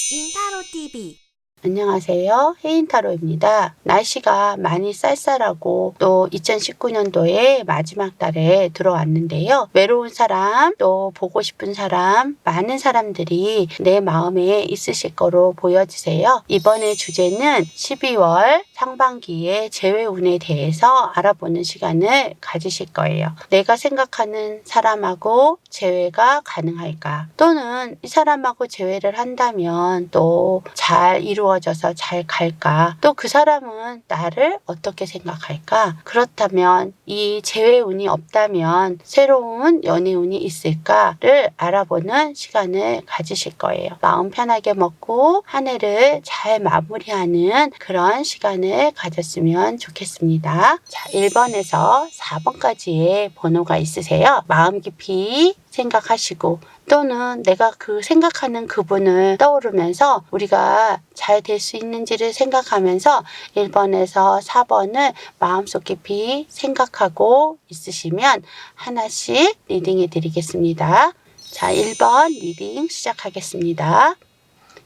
인타로 TV. 안녕하세요. 혜인타로입니다. 날씨가 많이 쌀쌀하고 또 2019년도에 마지막 달에 들어왔는데요. 외로운 사람, 또 보고 싶은 사람, 많은 사람들이 내 마음에 있으실 거로 보여지세요. 이번에 주제는 12월 상반기의 재회운에 대해서 알아보는 시간을 가지실 거예요. 내가 생각하는 사람하고 재회가 가능할까? 또는 이 사람하고 재회를 한다면 또 잘 이루어져서 잘 갈까? 또 그 사람은 나를 어떻게 생각할까? 그렇다면 이 재회운이 없다면 새로운 연애운이 있을까를 알아보는 시간을 가지실 거예요. 마음 편하게 먹고 한 해를 잘 마무리하는 그런 시간을 가졌으면 좋겠습니다. 자, 1번에서 4번까지의 번호가 있으세요. 마음 깊이 생각하시고 또는 내가 그 생각하는 그분을 떠오르면서 우리가 잘 될 수 있는지를 생각하면서 1번에서 4번을 마음속 깊이 생각하고 있으시면 하나씩 리딩해 드리겠습니다. 자, 1번 리딩 시작하겠습니다.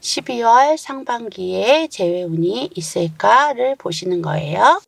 12월 상반기에 재회운이 있을까를 보시는 거예요.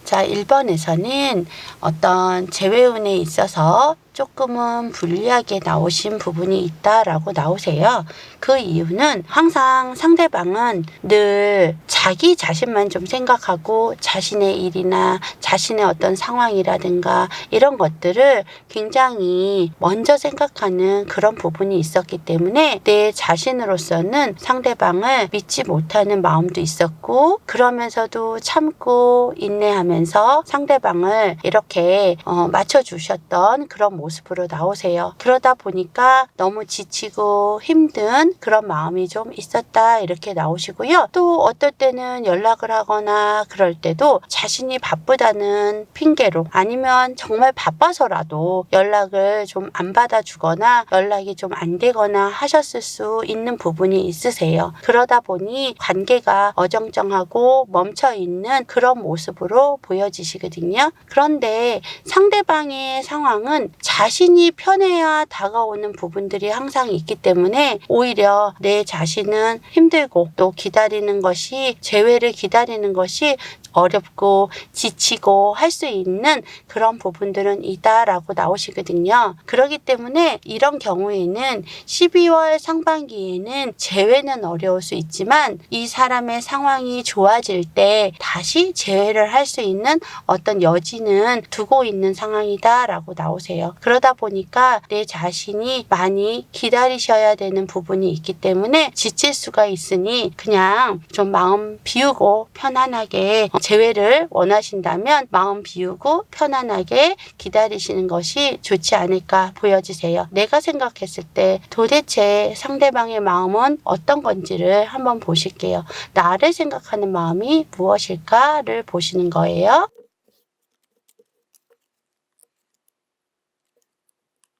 자, 1번에서는 어떤 재회운에 있어서 조금은 불리하게 나오신 부분이 있다라고 나오세요. 그 이유는 항상 상대방은 늘 자기 자신만 좀 생각하고 자신의 일이나 자신의 어떤 상황이라든가 이런 것들을 굉장히 먼저 생각하는 그런 부분이 있었기 때문에 내 자신으로서는 상대방을 믿지 못하는 마음도 있었고 그러면서도 참고 인내하면서 상대방을 이렇게 맞춰주셨던 그런 모습으로 나오세요. 그러다 보니까 너무 지치고 힘든 그런 마음이 좀 있었다 이렇게 나오시고요. 또 어떨 때는 연락을 하거나 그럴 때도 자신이 바쁘다는 핑계로 아니면 정말 바빠서라도 연락을 좀 안 받아주거나 연락이 좀 안 되거나 하셨을 수 있는 부분이 있으세요. 그러다 보니 관계가 어정쩡하고 멈춰있는 그런 모습으로 보여지시거든요. 그런데 상대방의 상황은 자신이 편해야 다가오는 부분들이 항상 있기 때문에 오히려 내 자신은 힘들고 또 기다리는 것이 재회를 기다리는 것이 어렵고 지치고 할 수 있는 그런 부분들은 있다라고 나오시거든요. 그렇기 때문에 이런 경우에는 12월 상반기에는 재회는 어려울 수 있지만 이 사람의 상황이 좋아질 때 다시 재회를 할 수 있는 어떤 여지는 두고 있는 상황이다라고 나오세요. 그러다 보니까 내 자신이 많이 기다리셔야 되는 부분이 있기 때문에 지칠 수가 있으니 그냥 좀 마음 비우고 편안하게 재회를 원하신다면 마음 비우고 편안하게 기다리시는 것이 좋지 않을까 보여지세요. 내가 생각했을 때 도대체 상대방의 마음은 어떤 건지를 한번 보실게요. 나를 생각하는 마음이 무엇일까를 보시는 거예요.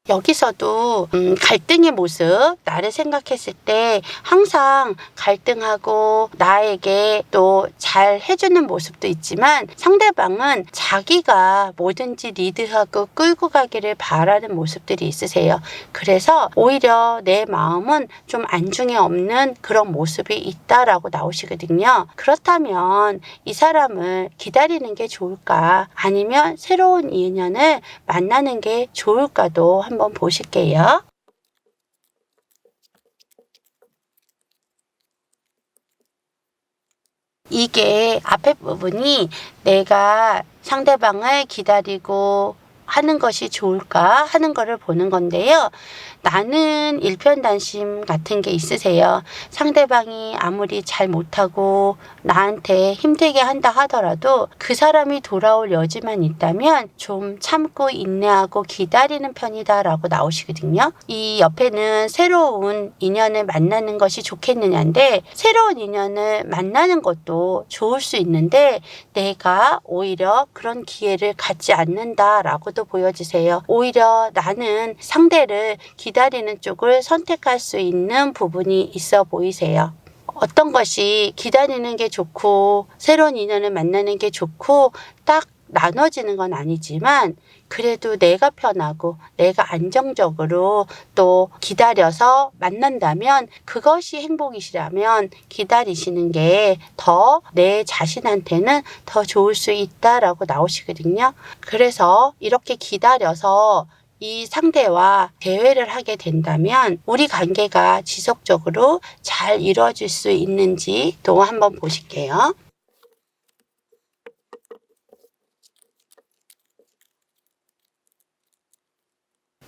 여기서도 갈등의 모습, 나를 생각했을 때 항상 갈등하고 나에게 또 잘 해주는 모습도 있지만 상대방은 자기가 뭐든지 리드하고 끌고 가기를 바라는 모습들이 있으세요. 그래서 오히려 내 마음은 좀 안중에 없는 그런 모습이 있다라고 나오시거든요. 그렇다면 이 사람을 기다리는 게 좋을까? 아니면 새로운 인연을 만나는 게 좋을까도 한번 보실게요. 이게 앞에 부분이 내가 상대방을 기다리고 하는 것이 좋을까 하는 거를 보는 건데요. 나는 일편단심 같은 게 있으세요. 상대방이 아무리 잘 못하고 나한테 힘들게 한다 하더라도 그 사람이 돌아올 여지만 있다면 좀 참고 인내하고 기다리는 편이다라고 나오시거든요. 이 옆에는 새로운 인연을 만나는 것이 좋겠느냐인데 새로운 인연을 만나는 것도 좋을 수 있는데 내가 오히려 그런 기회를 갖지 않는다라고도 보여지세요. 오히려 나는 상대를 기다리는 쪽을 선택할 수 있는 부분이 있어 보이세요. 어떤 것이 기다리는 게 좋고 새로운 인연을 만나는 게 좋고 딱 나눠지는 건 아니지만 그래도 내가 편하고 내가 안정적으로 또 기다려서 만난다면 그것이 행복이시라면 기다리시는 게 더 내 자신한테는 더 좋을 수 있다라고 나오시거든요. 그래서 이렇게 기다려서 이 상대와 대화를 하게 된다면 우리 관계가 지속적으로 잘 이루어질 수 있는지 또 한번 보실게요.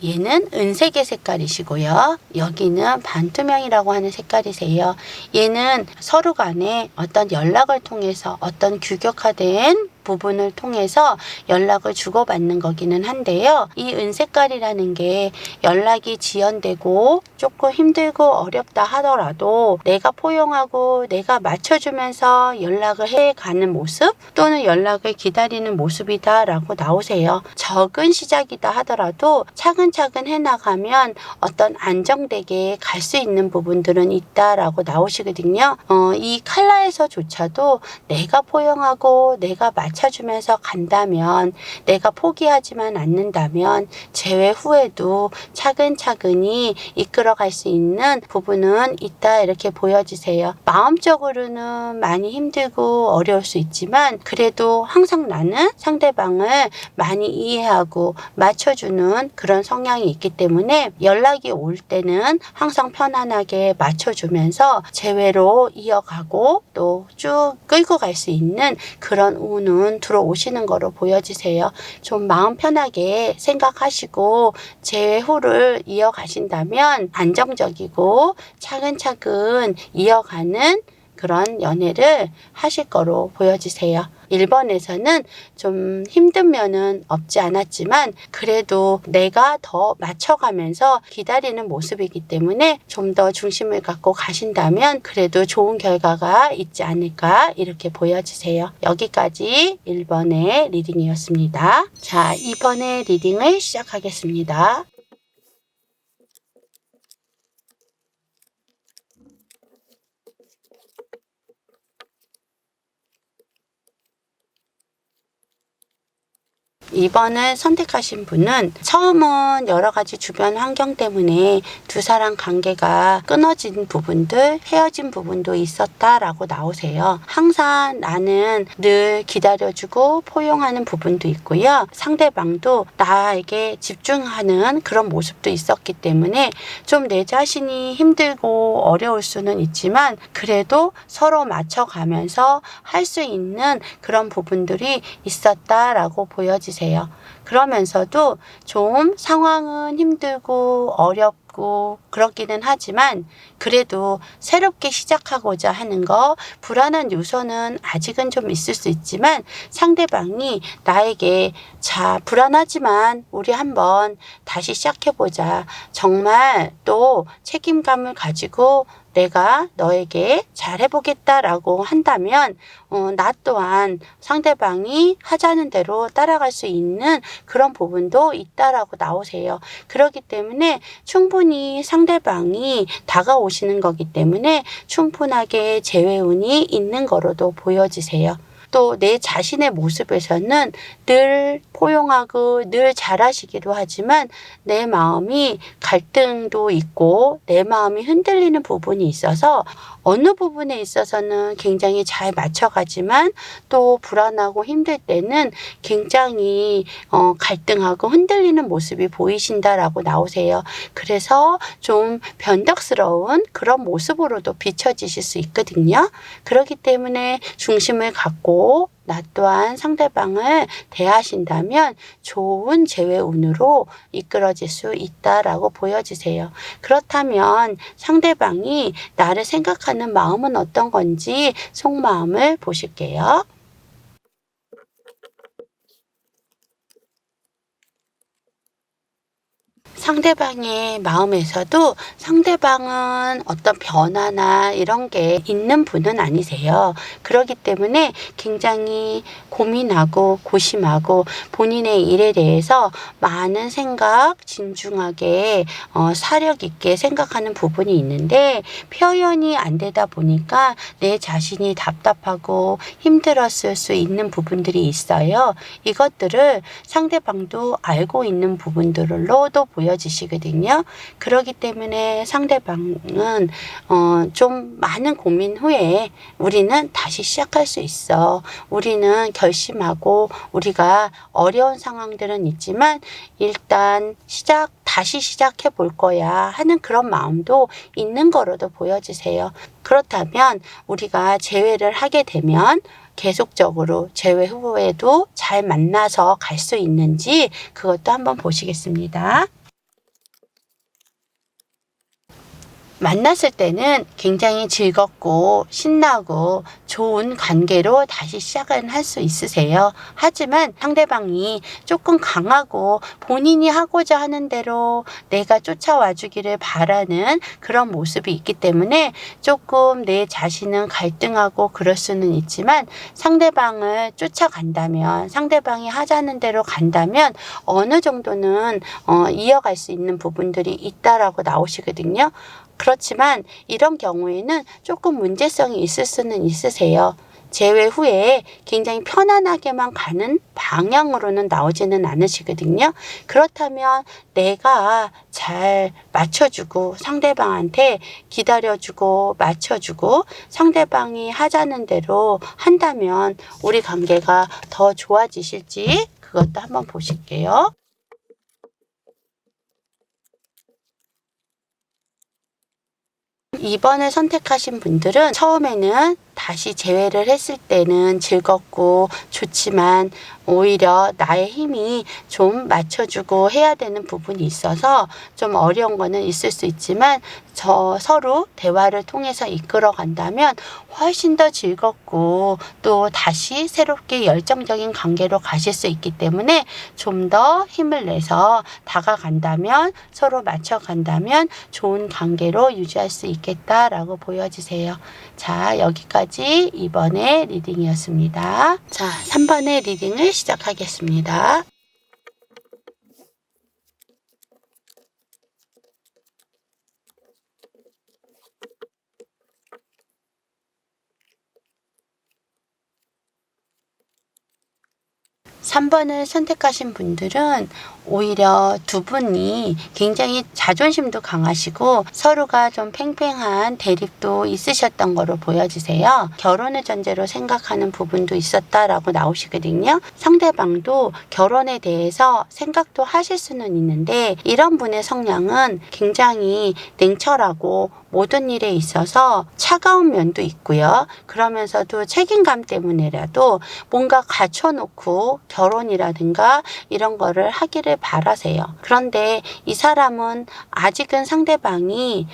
얘는 은색의 색깔이시고요. 여기는 반투명이라고 하는 색깔이세요. 얘는 서로 간에 어떤 연락을 통해서 어떤 규격화된 부분을 통해서 연락을 주고받는 거기는 한데요. 이 은색깔이라는 게 연락이 지연되고 조금 힘들고 어렵다 하더라도 내가 포용하고 내가 맞춰주면서 연락을 해가는 모습 또는 연락을 기다리는 모습이다라고 나오세요. 적은 시작이다 하더라도 차근차근 해나가면 어떤 안정되게 갈 수 있는 부분들은 있다라고 나오시거든요. 이 컬러에서조차도 내가 포용하고 내가 맞춰주면서 간다면 내가 포기하지만 않는다면 재회 후에도 차근차근히 이끌어갈 수 있는 부분은 있다 이렇게 보여지세요. 마음적으로는 많이 힘들고 어려울 수 있지만 그래도 항상 나는 상대방을 많이 이해하고 맞춰주는 그런 성향이 있기 때문에 연락이 올 때는 항상 편안하게 맞춰주면서 재회로 이어가고 또 쭉 끌고 갈 수 있는 그런 운은 들어오시는 거로 보여지세요. 좀 마음 편하게 생각하시고 재회 후를 이어가신다면 안정적이고 차근차근 이어가는 그런 연애를 하실 거로 보여지세요. 1번에서는 좀 힘든 면은 없지 않았지만 그래도 내가 더 맞춰가면서 기다리는 모습이기 때문에 좀 더 중심을 갖고 가신다면 그래도 좋은 결과가 있지 않을까 이렇게 보여지세요. 여기까지 1번의 리딩이었습니다. 자, 2번의 리딩을 시작하겠습니다. 이번을 선택하신 분은 처음은 여러 가지 주변 환경 때문에 두 사람 관계가 끊어진 부분들, 헤어진 부분도 있었다라고 나오세요. 항상 나는 늘 기다려주고 포용하는 부분도 있고요. 상대방도 나에게 집중하는 그런 모습도 있었기 때문에 좀 내 자신이 힘들고 어려울 수는 있지만 그래도 서로 맞춰가면서 할 수 있는 그런 부분들이 있었다라고 보여지세요. 그러면서도 좀 상황은 힘들고 어렵고 그렇기는 하지만 그래도 새롭게 시작하고자 하는 거 불안한 요소는 아직은 좀 있을 수 있지만 상대방이 나에게 자 불안하지만 우리 한번 다시 시작해보자. 정말 또 책임감을 가지고 내가 너에게 잘해보겠다라고 한다면 나 또한 상대방이 하자는 대로 따라갈 수 있는 그런 부분도 있다라고 나오세요. 그렇기 때문에 충분히 상대방이 다가오시는 거기 때문에 충분하게 재회운이 있는 거로도 보여지세요. 또 내 자신의 모습에서는 늘 포용하고 늘 잘하시기도 하지만 내 마음이 갈등도 있고 내 마음이 흔들리는 부분이 있어서 어느 부분에 있어서는 굉장히 잘 맞춰가지만 또 불안하고 힘들 때는 굉장히 갈등하고 흔들리는 모습이 보이신다라고 나오세요. 그래서 좀 변덕스러운 그런 모습으로도 비춰지실 수 있거든요. 그렇기 때문에 중심을 갖고 나 또한 상대방을 대하신다면 좋은 재회운으로 이끌어질 수 있다라고 보여지세요. 그렇다면 상대방이 나를 생각하는 마음은 어떤 건지 속마음을 보실게요. 상대방의 마음에서도 상대방은 어떤 변화나 이런 게 있는 분은 아니세요. 그렇기 때문에 굉장히 고민하고 고심하고 본인의 일에 대해서 많은 생각, 진중하게 사력 있게 생각하는 부분이 있는데 표현이 안 되다 보니까 내 자신이 답답하고 힘들었을 수 있는 부분들이 있어요. 이것들을 상대방도 알고 있는 부분들로도 보여지시거든요. 그렇기 때문에 상대방은 좀 많은 고민 후에 우리는 다시 시작할 수 있어. 우리는 결심하고 우리가 어려운 상황들은 있지만 일단 다시 시작해 볼 거야 하는 그런 마음도 있는 거로도 보여지세요. 그렇다면 우리가 재회를 하게 되면 계속적으로 재회 후에도 잘 만나서 갈 수 있는지 그것도 한번 보시겠습니다. 만났을 때는 굉장히 즐겁고 신나고 좋은 관계로 다시 시작은 할 수 있으세요. 하지만 상대방이 조금 강하고 본인이 하고자 하는 대로 내가 쫓아와 주기를 바라는 그런 모습이 있기 때문에 조금 내 자신은 갈등하고 그럴 수는 있지만 상대방을 쫓아간다면 상대방이 하자는 대로 간다면 어느 정도는 이어갈 수 있는 부분들이 있다라고 나오시거든요. 그렇지만 이런 경우에는 조금 문제성이 있을 수는 있으세요. 재회 후에 굉장히 편안하게만 가는 방향으로는 나오지는 않으시거든요. 그렇다면 내가 잘 맞춰주고 상대방한테 기다려주고 맞춰주고 상대방이 하자는 대로 한다면 우리 관계가 더 좋아지실지 그것도 한번 보실게요. 2번을 선택하신 분들은 처음에는 다시 재회를 했을 때는 즐겁고 좋지만 오히려 나의 힘이 좀 맞춰주고 해야 되는 부분이 있어서 좀 어려운 거는 있을 수 있지만 서로 대화를 통해서 이끌어 간다면 훨씬 더 즐겁고 또 다시 새롭게 열정적인 관계로 가실 수 있기 때문에 좀 더 힘을 내서 다가간다면 서로 맞춰간다면 좋은 관계로 유지할 수 있겠다라고 보여지세요. 자, 여기까지 2번의 리딩이었습니다. 자, 3번의 리딩을 시작하겠습니다. 3번을 선택하신 분들은 오히려 두 분이 굉장히 자존심도 강하시고 서로가 좀 팽팽한 대립도 있으셨던 거로 보여지세요. 결혼을 전제로 생각하는 부분도 있었다라고 나오시거든요. 상대방도 결혼에 대해서 생각도 하실 수는 있는데 이런 분의 성향은 굉장히 냉철하고 모든 일에 있어서 차가운 면도 있고요. 그러면서도 책임감 때문에라도 뭔가 갖춰놓고 결혼이라든가 이런 거를 하기를 바라세요. 그런데 이 사람은 아직은 상대방이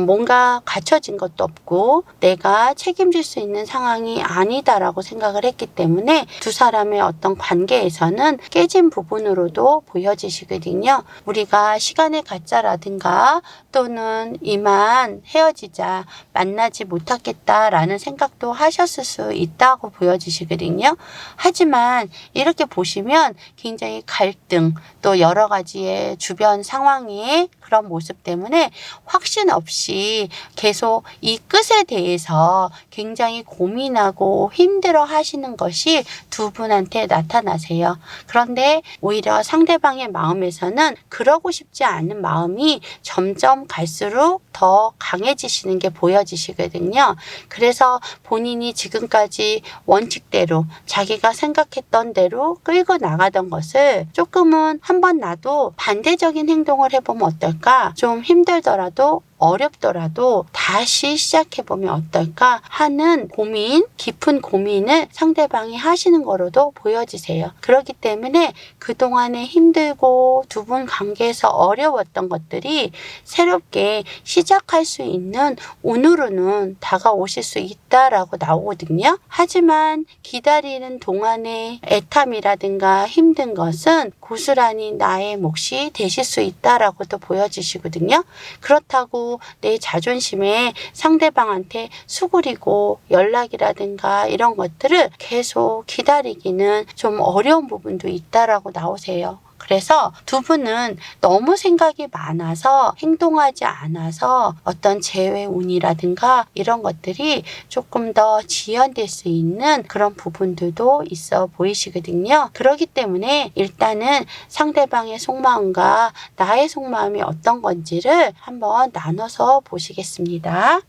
뭔가 갖춰진 것도 없고 내가 책임질 수 있는 상황이 아니다라고 생각을 했기 때문에 두 사람의 어떤 관계에서는 깨진 부분으로도 보여지시거든요. 우리가 시간을 갖자라든가 또는 이만 헤어지자 만나지 못하겠다라는 생각도 하셨을 수 있다고 보여지시거든요. 하지만 이렇게 보시면 굉장히 갈등 또 여러 가지의 주변 상황의 그런 모습 때문에 확신 없이 계속 이 끝에 대해서 굉장히 고민하고 힘들어 하시는 것이 두 분한테 나타나세요. 그런데 오히려 상대방의 마음에서는 그러고 싶지 않은 마음이 점점 갈수록 더 강해지시는 게 보여지시거든요. 그래서 본인이 지금까지 원칙대로 자기가 생각했던 대로 끌고 나가던 것을 조금은 한번 나도 반대적인 행동을 해보면 어떨까? 좀 힘들더라도 어렵더라도 다시 시작해보면 어떨까 하는 고민, 깊은 고민을 상대방이 하시는 거로도 보여지세요. 그렇기 때문에 그동안에 힘들고 두 분 관계에서 어려웠던 것들이 새롭게 시작할 수 있는 운으로는 다가오실 수 있다라고 나오거든요. 하지만 기다리는 동안의 애탐이라든가 힘든 것은 고스란히 나의 몫이 되실 수 있다라고도 보여지시거든요. 그렇다고 내 자존심에 상대방한테 수그리고 연락이라든가 이런 것들을 계속 기다리기는 좀 어려운 부분도 있다라고 나오세요. 그래서 두 분은 너무 생각이 많아서 행동하지 않아서 어떤 재회 운이라든가 이런 것들이 조금 더 지연될 수 있는 그런 부분들도 있어 보이시거든요. 그렇기 때문에 일단은 상대방의 속마음과 나의 속마음이 어떤 건지를 한번 나눠서 보시겠습니다.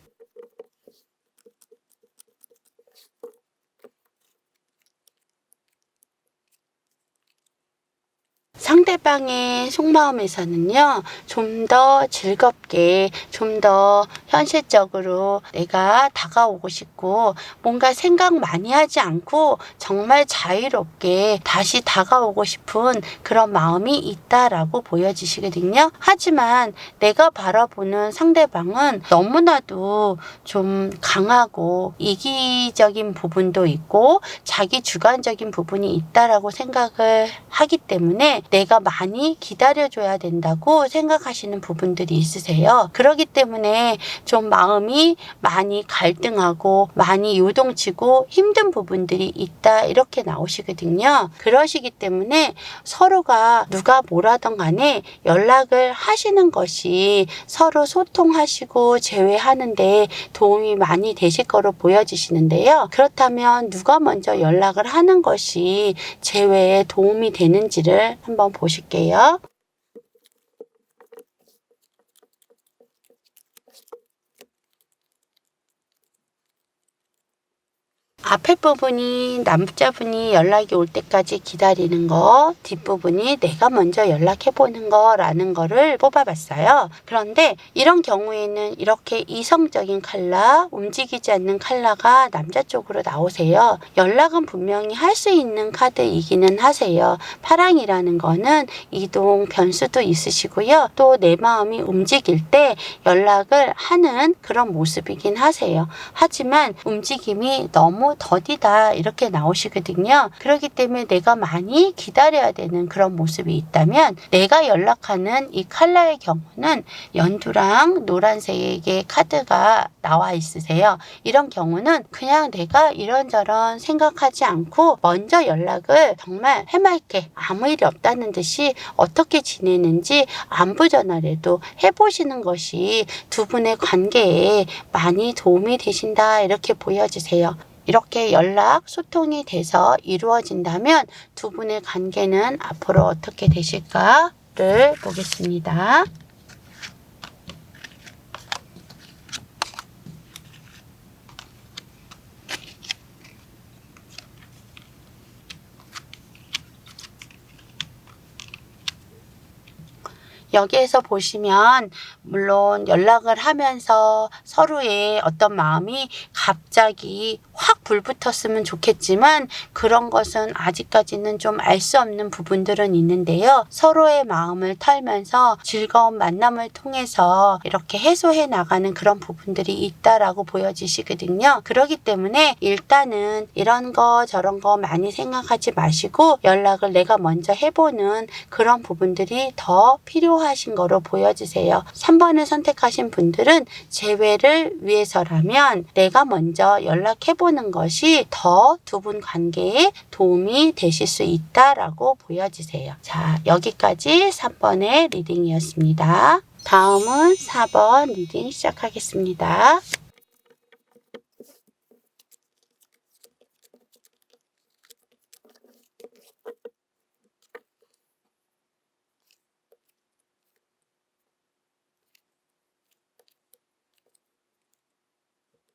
상대방의 속마음에서는요, 좀 더 즐겁게, 좀 더 현실적으로 내가 다가오고 싶고, 뭔가 생각 많이 하지 않고 정말 자유롭게 다시 다가오고 싶은 그런 마음이 있다라고 보여지시거든요. 하지만 내가 바라보는 상대방은 너무나도 좀 강하고 이기적인 부분도 있고, 자기 주관적인 부분이 있다라고 생각을 하기 때문에 내가 많이 기다려줘야 된다고 생각하시는 부분들이 있으세요. 그렇기 때문에 좀 마음이 많이 갈등하고 많이 요동치고 힘든 부분들이 있다 이렇게 나오시거든요. 그러시기 때문에 서로가 누가 뭐라던 간에 연락을 하시는 것이 서로 소통하시고 재회하는데 도움이 많이 되실 거로 보여지시는데요. 그렇다면 누가 먼저 연락을 하는 것이 재회에 도움이 되는지를 한번 보실게요. 앞에 부분이 남자분이 연락이 올 때까지 기다리는 거, 뒷부분이 내가 먼저 연락해보는 거라는 거를 뽑아봤어요. 그런데 이런 경우에는 이렇게 이성적인 컬러, 움직이지 않는 컬러가 남자 쪽으로 나오세요. 연락은 분명히 할 수 있는 카드이기는 하세요. 파랑이라는 거는 이동 변수도 있으시고요. 또 내 마음이 움직일 때 연락을 하는 그런 모습이긴 하세요. 하지만 움직임이 너무 더디다 이렇게 나오시거든요. 그렇기 때문에 내가 많이 기다려야 되는 그런 모습이 있다면 내가 연락하는 이 컬러의 경우는 연두랑 노란색의 카드가 나와 있으세요. 이런 경우는 그냥 내가 이런저런 생각하지 않고 먼저 연락을 정말 해맑게 아무 일이 없다는 듯이 어떻게 지내는지 안부 전화라도 해보시는 것이 두 분의 관계에 많이 도움이 되신다 이렇게 보여지세요. 이렇게 연락, 소통이 돼서 이루어진다면 두 분의 관계는 앞으로 어떻게 되실까를 보겠습니다. 여기에서 보시면 물론 연락을 하면서 서로의 어떤 마음이 갑자기 확 불붙었으면 좋겠지만 그런 것은 아직까지는 좀 알 수 없는 부분들은 있는데요. 서로의 마음을 털면서 즐거운 만남을 통해서 이렇게 해소해 나가는 그런 부분들이 있다라고 보여지시거든요. 그렇기 때문에 일단은 이런 거 저런 거 많이 생각하지 마시고 연락을 내가 먼저 해보는 그런 부분들이 더 필요하신 거로 보여지세요. 3번을 선택하신 분들은 재회를 위해서라면 내가 먼저 연락해보는 것이 더 두 분 관계에 도움이 되실 수 있다라고 보여지세요. 자, 여기까지 3번의 리딩이었습니다. 다음은 4번 리딩 시작하겠습니다.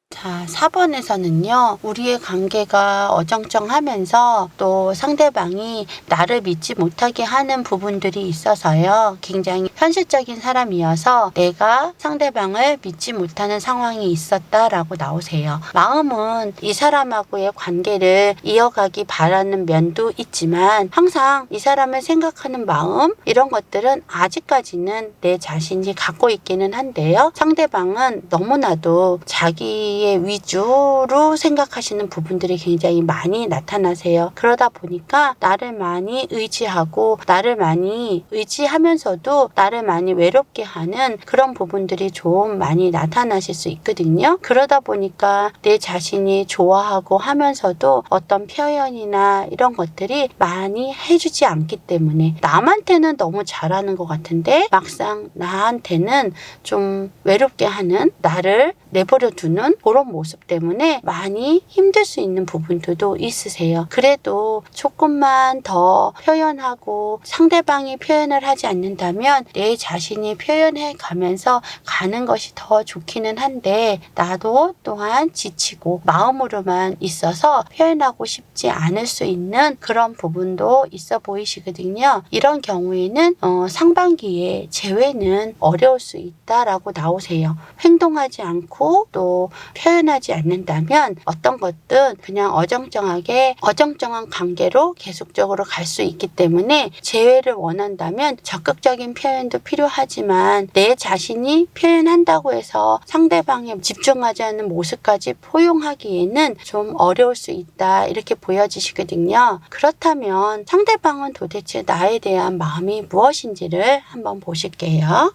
자, 자, 4번에서는요, 우리의 관계가 어정쩡하면서 또 상대방이 나를 믿지 못하게 하는 부분들이 있어서요, 굉장히 현실적인 사람이어서 내가 상대방을 믿지 못하는 상황이 있었다라고 나오세요. 마음은 이 사람하고의 관계를 이어가기 바라는 면도 있지만 항상 이 사람을 생각하는 마음, 이런 것들은 아직까지는 내 자신이 갖고 있기는 한데요. 상대방은 너무나도 자기의 위주로 생각하시는 부분들이 굉장히 많이 나타나세요. 그러다 보니까 나를 많이 의지하고 나를 많이 의지하면서도 나를 많이 외롭게 하는 그런 부분들이 좀 많이 나타나실 수 있거든요. 그러다 보니까 내 자신이 좋아하고 하면서도 어떤 표현이나 이런 것들이 많이 해주지 않기 때문에 남한테는 너무 잘하는 것 같은데 막상 나한테는 좀 외롭게 하는, 나를 내버려 두는 그런 모습 때문에 많이 힘들 수 있는 부분들도 있으세요. 그래도 조금만 더 표현하고 상대방이 표현을 하지 않는다면 내 자신이 표현해 가면서 가는 것이 더 좋기는 한데, 나도 또한 지치고 마음으로만 있어서 표현하고 싶지 않을 수 있는 그런 부분도 있어 보이시거든요. 이런 경우에는 상반기에 재회는 어려울 수 있다라고 나오세요. 행동하지 않고 또 표현하지 않는다면 어떤 것든 그냥 어정쩡한 관계로 계속적으로 갈 수 있기 때문에 재회를 원한다면 적극적인 표현도 필요하지만 내 자신이 표현한다고 해서 상대방에 집중하지 않는 모습까지 포용하기에는 좀 어려울 수 있다, 이렇게 보여지시거든요. 그렇다면 상대방은 도대체 나에 대한 마음이 무엇인지를 한번 보실게요.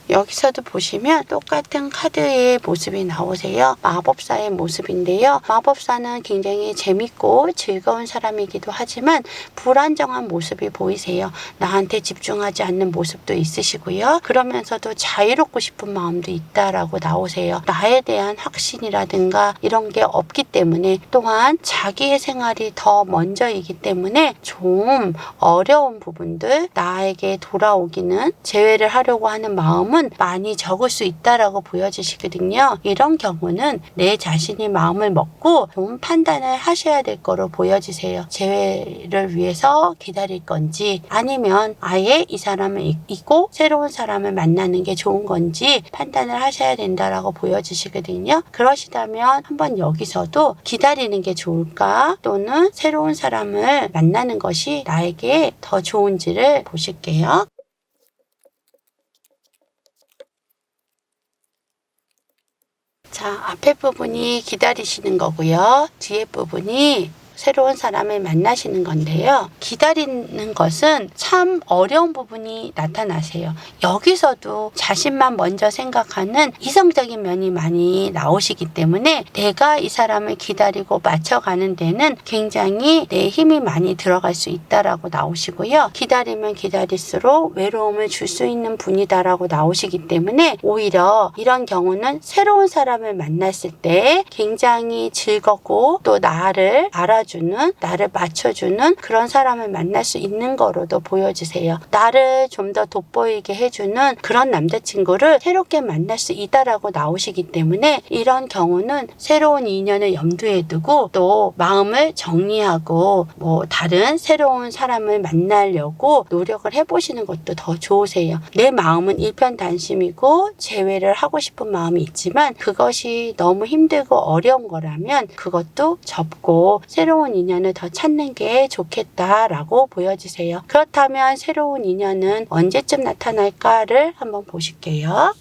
여기서도 보시면 똑같은 카드의 모습이 나오세요. 마법사의 모습인데요. 마법사는 굉장히 재밌고 즐거운 사람이기도 하지만 불안정한 모습이 보이세요. 나한테 집중하지 않는 모습도 있으시고요. 그러면서도 자유롭고 싶은 마음도 있다라고 나오세요. 나에 대한 확신이라든가 이런 게 없기 때문에, 또한 자기의 생활이 더 먼저이기 때문에 좀 어려운 부분들, 나에게 돌아오기는 재회를 하려고 하는 마음은 많이 적을 수 있다라고 보여지시거든요. 이런 경우는 내 자신이 마음을 먹고 좀 판단을 하셔야 될 거로 보여지세요. 재회를 위해서 기다릴 건지 아니면 아예 이 사람을 잊고 새로운 사람을 만나는 게 좋은 건지 판단을 하셔야 된다라고 보여지시거든요. 그러시다면 한번 여기서도 기다리는 게 좋을까, 또는 새로운 사람을 만나는 것이 나에게 더 좋은지를 보실게요. 자, 앞에 부분이 기다리시는 거고요. 뒤에 부분이 새로운 사람을 만나시는 건데요. 기다리는 것은 참 어려운 부분이 나타나세요. 여기서도 자신만 먼저 생각하는 이성적인 면이 많이 나오시기 때문에 내가 이 사람을 기다리고 맞춰가는 데는 굉장히 내 힘이 많이 들어갈 수 있다라고 나오시고요. 기다리면 기다릴수록 외로움을 줄 수 있는 분이다라고 나오시기 때문에 오히려 이런 경우는 새로운 사람을 만났을 때 굉장히 즐겁고 또 나를 알아주는, 나를 맞춰주는 그런 사람을 만날 수 있는 거로도 보여지세요. 나를 좀 더 돋보이게 해주는 그런 남자친구를 새롭게 만날 수 있다라고 나오시기 때문에 이런 경우는 새로운 인연을 염두에 두고 또 마음을 정리하고 다른 새로운 사람을 만나려고 노력을 해보시는 것도 더 좋으세요. 내 마음은 일편단심이고 재회를 하고 싶은 마음이 있지만 그것이 너무 힘들고 어려운 거라면 그것도 접고 새로운 인연을 더 찾는 게 좋겠다라고 보여지세요. 그렇다면 새로운 인연은 언제쯤 나타날까를 한번 보실게요.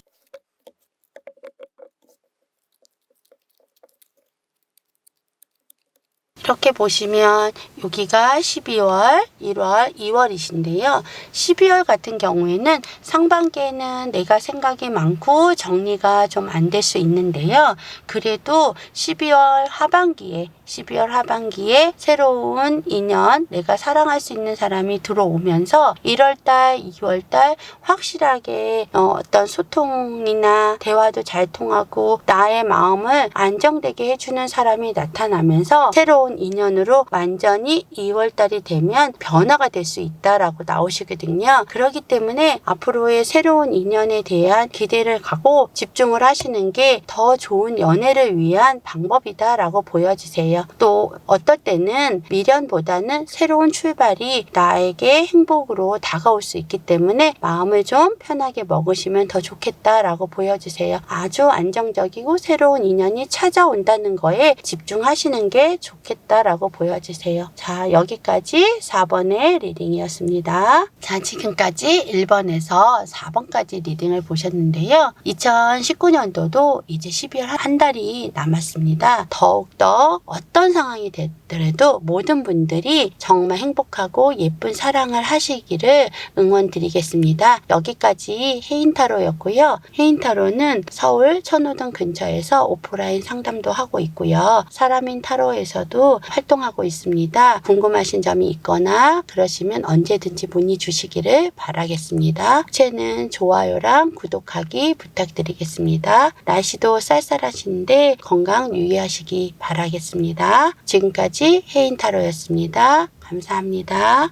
이렇게 보시면 여기가 12월, 1월, 2월이신데요. 12월 같은 경우에는 상반기에는 내가 생각이 많고 정리가 좀 안 될 수 있는데요. 그래도 12월 하반기에 12월 하반기에 새로운 인연, 내가 사랑할 수 있는 사람이 들어오면서 1월달, 2월달 확실하게 어떤 소통이나 대화도 잘 통하고 나의 마음을 안정되게 해주는 사람이 나타나면서 새로운 인연으로 완전히 2월달이 되면 변화가 될 수 있다라고 나오시거든요. 그렇기 때문에 앞으로의 새로운 인연에 대한 기대를 갖고 집중을 하시는 게 더 좋은 연애를 위한 방법이다라고 보여지세요. 또 어떨 때는 미련보다는 새로운 출발이 나에게 행복으로 다가올 수 있기 때문에 마음을 좀 편하게 먹으시면 더 좋겠다라고 보여주세요. 아주 안정적이고 새로운 인연이 찾아온다는 거에 집중하시는 게 좋겠다라고 보여주세요. 자, 여기까지 4번의 리딩이었습니다. 자, 지금까지 1번에서 4번까지 리딩을 보셨는데요. 2019년도도 이제 12월 한 달이 남았습니다. 더욱더 어떤 상황이 되더라도 모든 분들이 정말 행복하고 예쁜 사랑을 하시기를 응원드리겠습니다. 여기까지 해인타로였고요. 해인타로는 서울 천호동 근처에서 오프라인 상담도 하고 있고요. 사람인 타로에서도 활동하고 있습니다. 궁금하신 점이 있거나 그러시면 언제든지 문의 주시기를 바라겠습니다. 채는 좋아요랑 구독하기 부탁드리겠습니다. 날씨도 쌀쌀하신데 건강 유의하시기 바라겠습니다. 지금까지 해인타로였습니다. 감사합니다.